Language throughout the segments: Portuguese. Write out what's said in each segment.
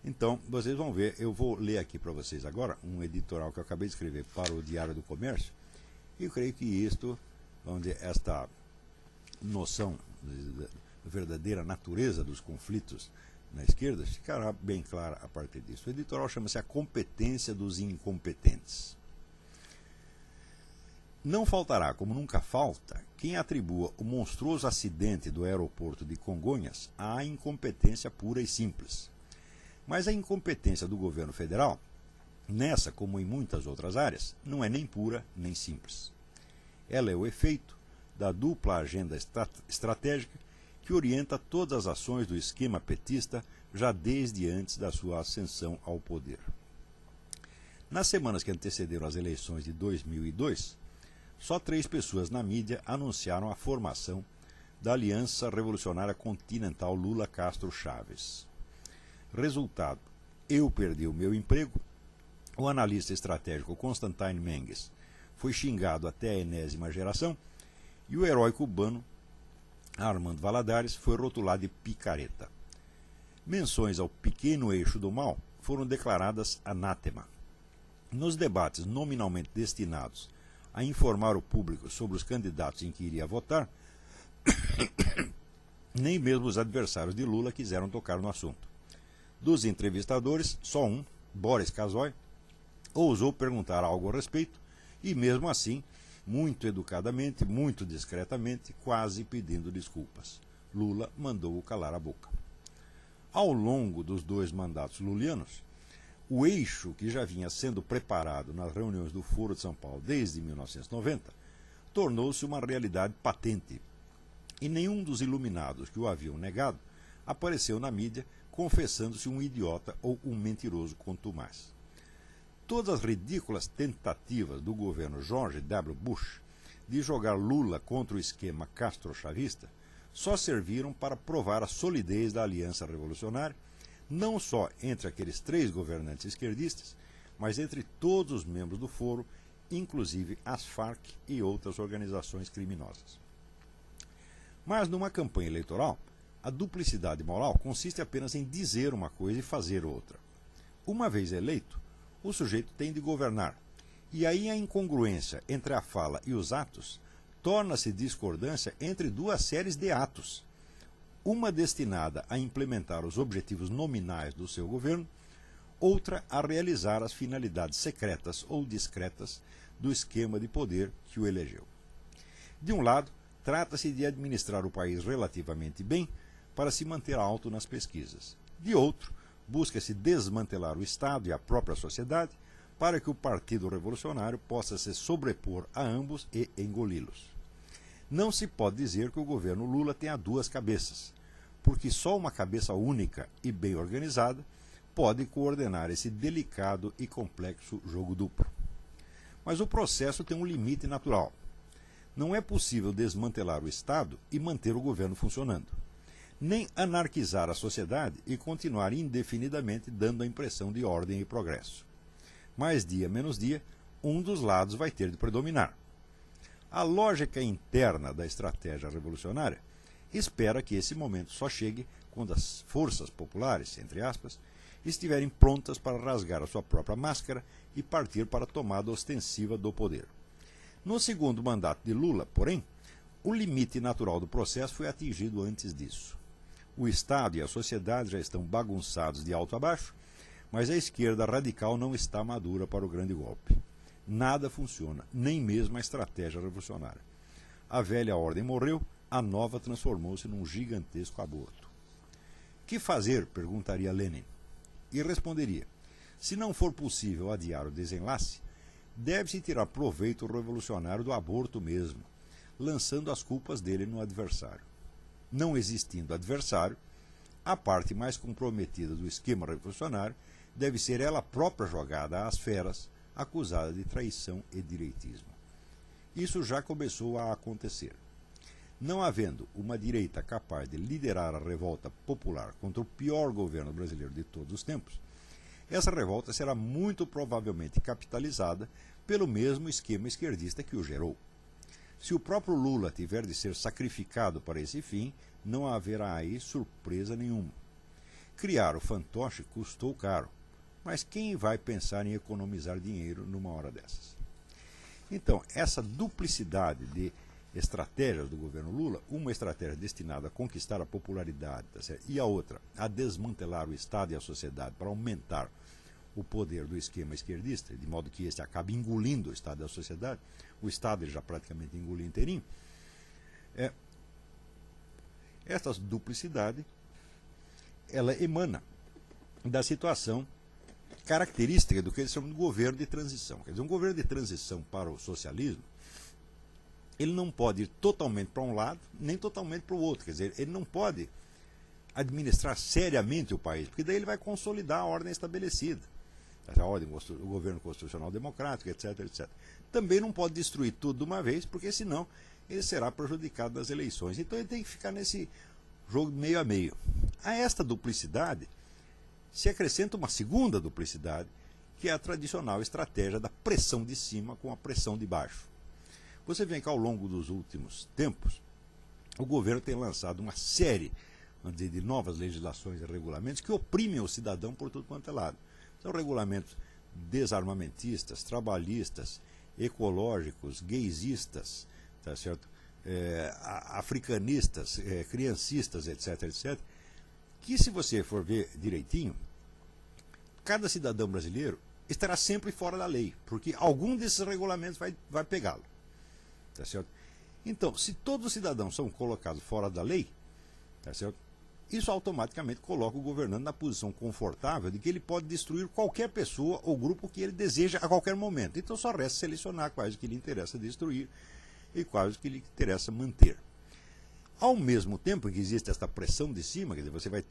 Então, vocês vão ver, eu vou ler aqui para vocês agora um editorial que eu acabei de escrever para o Diário do Comércio, e eu creio que isto, vamos dizer, esta noção da verdadeira natureza dos conflitos na esquerda ficará bem clara a partir disso. O editorial chama-se A Competência dos Incompetentes. Não faltará, como nunca falta, quem atribua o monstruoso acidente do aeroporto de Congonhas à incompetência pura e simples. Mas a incompetência do governo federal, nessa como em muitas outras áreas, não é nem pura nem simples. Ela é o efeito da dupla agenda estratégica que orienta todas as ações do esquema petista já desde antes da sua ascensão ao poder. Nas semanas que antecederam as eleições de 2002, só 3 pessoas na mídia anunciaram a formação da Aliança Revolucionária Continental Lula-Castro-Chaves. Resultado: eu perdi o meu emprego, o analista estratégico Constantine Menges foi xingado até a enésima geração e o herói cubano Armando Valladares foi rotulado de picareta. Menções ao pequeno eixo do mal foram declaradas anátema. Nos debates nominalmente destinados a informar o público sobre os candidatos em que iria votar, nem mesmo os adversários de Lula quiseram tocar no assunto. Dos entrevistadores, só um, Boris Casoy, ousou perguntar algo a respeito e, mesmo assim, muito educadamente, muito discretamente, quase pedindo desculpas. Lula mandou-o calar a boca. Ao longo dos 2 mandatos lulianos, o eixo que já vinha sendo preparado nas reuniões do Foro de São Paulo desde 1990 tornou-se uma realidade patente, e nenhum dos iluminados que o haviam negado apareceu na mídia confessando-se um idiota ou um mentiroso contumaz. Todas as ridículas tentativas do governo George W. Bush de jogar Lula contra o esquema castro-chavista só serviram para provar a solidez da aliança revolucionária, não só entre aqueles 3 governantes esquerdistas, mas entre todos os membros do foro, inclusive as Farc e outras organizações criminosas. Mas numa campanha eleitoral, a duplicidade moral consiste apenas em dizer uma coisa e fazer outra. Uma vez eleito, o sujeito tem de governar, e aí a incongruência entre a fala e os atos torna-se discordância entre 2 séries de atos, uma destinada a implementar os objetivos nominais do seu governo, outra a realizar as finalidades secretas ou discretas do esquema de poder que o elegeu. De um lado, trata-se de administrar o país relativamente bem para se manter alto nas pesquisas. De outro, busca-se desmantelar o Estado e a própria sociedade para que o Partido Revolucionário possa se sobrepor a ambos e engoli-los. Não se pode dizer que o governo Lula tenha 2 cabeças, porque só uma cabeça única e bem organizada pode coordenar esse delicado e complexo jogo duplo. Mas o processo tem um limite natural. Não é possível desmantelar o Estado e manter o governo funcionando, nem anarquizar a sociedade e continuar indefinidamente dando a impressão de ordem e progresso. Mais dia menos dia, um dos lados vai ter de predominar. A lógica interna da estratégia revolucionária espera que esse momento só chegue quando as forças populares, entre aspas, estiverem prontas para rasgar a sua própria máscara e partir para a tomada ostensiva do poder. No segundo mandato de Lula, porém, o limite natural do processo foi atingido antes disso. O Estado e a sociedade já estão bagunçados de alto a baixo, mas a esquerda radical não está madura para o grande golpe. Nada funciona, nem mesmo a estratégia revolucionária. A velha ordem morreu, a nova transformou-se num gigantesco aborto. Que fazer? Perguntaria Lenin. E responderia: se não for possível adiar o desenlace, deve-se tirar proveito revolucionário do aborto mesmo, lançando as culpas dele no adversário. Não existindo adversário, a parte mais comprometida do esquema revolucionário deve ser ela própria jogada às feras, acusada de traição e direitismo. Isso já começou a acontecer. Não havendo uma direita capaz de liderar a revolta popular contra o pior governo brasileiro de todos os tempos, essa revolta será muito provavelmente capitalizada pelo mesmo esquema esquerdista que o gerou. Se o próprio Lula tiver de ser sacrificado para esse fim, não haverá aí surpresa nenhuma. Criar o fantoche custou caro, mas quem vai pensar em economizar dinheiro numa hora dessas? Então, essa duplicidade de estratégias do governo Lula, uma estratégia destinada a conquistar a popularidade, tá certo? E a outra, a desmantelar o Estado e a sociedade para aumentar o poder do esquema esquerdista, de modo que este acabe engolindo o Estado e a sociedade. O Estado ele já praticamente engoliu inteirinho. Essa duplicidade ela emana da situação característica do que eles chamam de governo de transição. Quer dizer, um governo de transição para o socialismo, ele não pode ir totalmente para um lado, nem totalmente para o outro. Quer dizer, ele não pode administrar seriamente o país, porque daí ele vai consolidar a ordem estabelecida. A ordem, o governo constitucional democrático, etc, etc. Também não pode destruir tudo de uma vez, porque senão ele será prejudicado nas eleições. Então ele tem que ficar nesse jogo meio a meio. A esta duplicidade se acrescenta uma segunda duplicidade, que é a tradicional estratégia da pressão de cima com a pressão de baixo. Você vê que ao longo dos últimos tempos, o governo tem lançado uma série, vamos dizer, de novas legislações e regulamentos que oprimem o cidadão por tudo quanto é lado. São regulamentos desarmamentistas, trabalhistas, ecológicos, gaysistas, tá certo? Africanistas, criancistas, etc, etc, que se você for ver direitinho, cada cidadão brasileiro estará sempre fora da lei, porque algum desses regulamentos vai pegá-lo. Tá certo? Então, se todos os cidadãos são colocados fora da lei, tá certo? Isso automaticamente coloca o governante na posição confortável de que ele pode destruir qualquer pessoa ou grupo que ele deseja a qualquer momento. Então só resta selecionar quais que lhe interessa destruir e quais que lhe interessa manter. Ao mesmo tempo que existe esta pressão de cima, quer dizer, você vai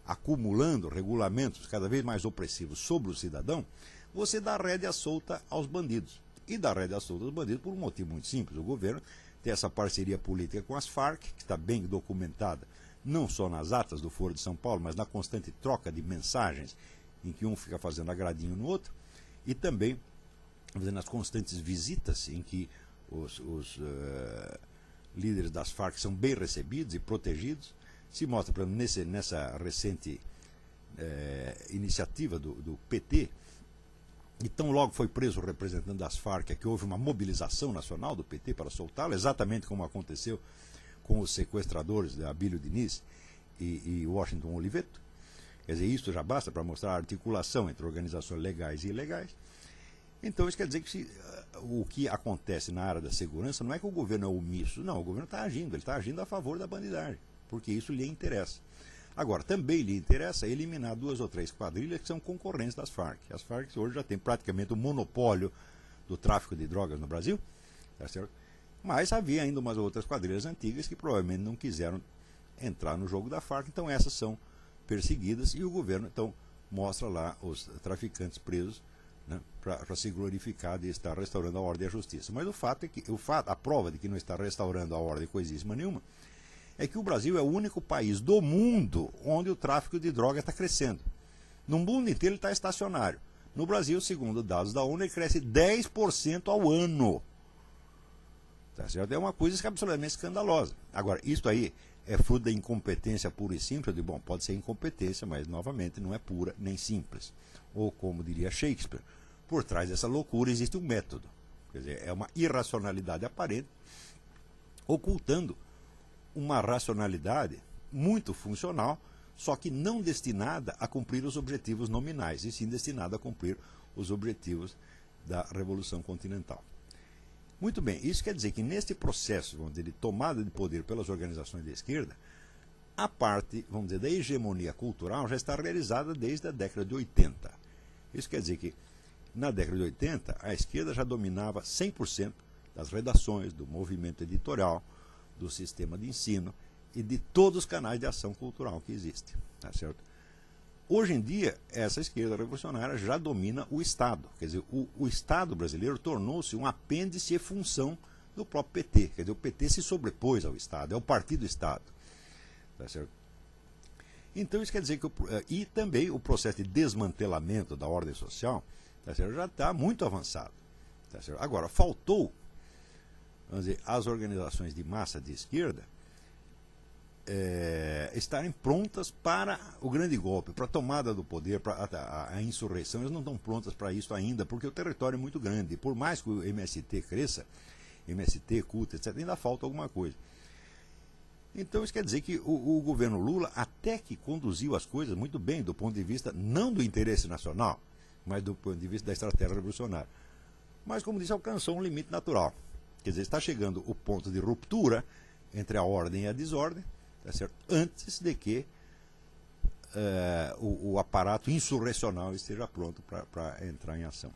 acumulando regulamentos cada vez mais opressivos sobre o cidadão, você dá rédea solta aos bandidos. E dá rédea solta aos bandidos por um motivo muito simples. O governo tem essa parceria política com as Farc, que está bem documentada, não só nas atas do Foro de São Paulo, mas na constante troca de mensagens, em que um fica fazendo agradinho no outro, e também nas constantes visitas em que os líderes das Farc são bem recebidos e protegidos. Se mostra, por exemplo, nessa recente iniciativa do PT, e tão logo foi preso o representante das Farc, que houve uma mobilização nacional do PT para soltá-lo, exatamente como aconteceu com os sequestradores de Abílio Diniz e Washington Oliveto. Quer dizer, isso já basta para mostrar a articulação entre organizações legais e ilegais. Então isso quer dizer que o que acontece na área da segurança não é que o governo é omisso, não, o governo está agindo, ele está agindo a favor da bandidagem, porque isso lhe interessa. Agora, também lhe interessa eliminar 2 ou 3 quadrilhas que são concorrentes das Farc. As Farc hoje já têm praticamente o monopólio do tráfico de drogas no Brasil, tá certo? Mas havia ainda umas outras quadrilhas antigas que provavelmente não quiseram entrar no jogo da Farc, então essas são perseguidas e o governo então mostra lá os traficantes presos, né, para se glorificar de estar restaurando a ordem e a justiça. Mas o fato é que a prova de que não está restaurando a ordem coisíssima nenhuma é que o Brasil é o único país do mundo onde o tráfico de droga está crescendo. No mundo inteiro ele está estacionário. No Brasil, segundo dados da ONU, ele cresce 10% ao ano. Tá certo? É uma coisa absolutamente escandalosa. Agora, isso aí é fruto da incompetência pura e simples? Bom, pode ser incompetência, mas novamente não é pura nem simples. Ou como diria Shakespeare, por trás dessa loucura existe um método. Quer dizer, é uma irracionalidade aparente, ocultando uma racionalidade muito funcional, só que não destinada a cumprir os objetivos nominais, e sim destinada a cumprir os objetivos da Revolução Continental. Muito bem, isso quer dizer que neste processo, vamos dizer, de tomada de poder pelas organizações de esquerda, a parte, vamos dizer, da hegemonia cultural já está realizada desde a década de 80. Isso quer dizer que na década de 80 a esquerda já dominava 100% das redações, do movimento editorial, do sistema de ensino e de todos os canais de ação cultural que existem. Tá certo? Hoje em dia, essa esquerda revolucionária já domina o Estado. Quer dizer, o Estado brasileiro tornou-se um apêndice e função do próprio PT. Quer dizer, o PT se sobrepôs ao Estado, é o partido Estado. Tá certo? Então, isso quer dizer que e também o processo de desmantelamento da ordem social, tá certo, já está muito avançado. Tá certo? Agora, faltou, vamos dizer, às organizações de massa de esquerda estarem prontas para o grande golpe, para a tomada do poder, para a insurreição. Eles não estão prontas para isso ainda, porque o território é muito grande. Por mais que o MST cresça, MST, CUT, etc., ainda falta alguma coisa. Então isso quer dizer que o governo Lula até que conduziu as coisas muito bem do ponto de vista, não do interesse nacional, mas do ponto de vista da estratégia revolucionária. Mas, como disse, alcançou um limite natural. Quer dizer, está chegando o ponto de ruptura entre a ordem e a desordem, tá certo? Antes de que o aparato insurrecional esteja pronto para entrar em ação.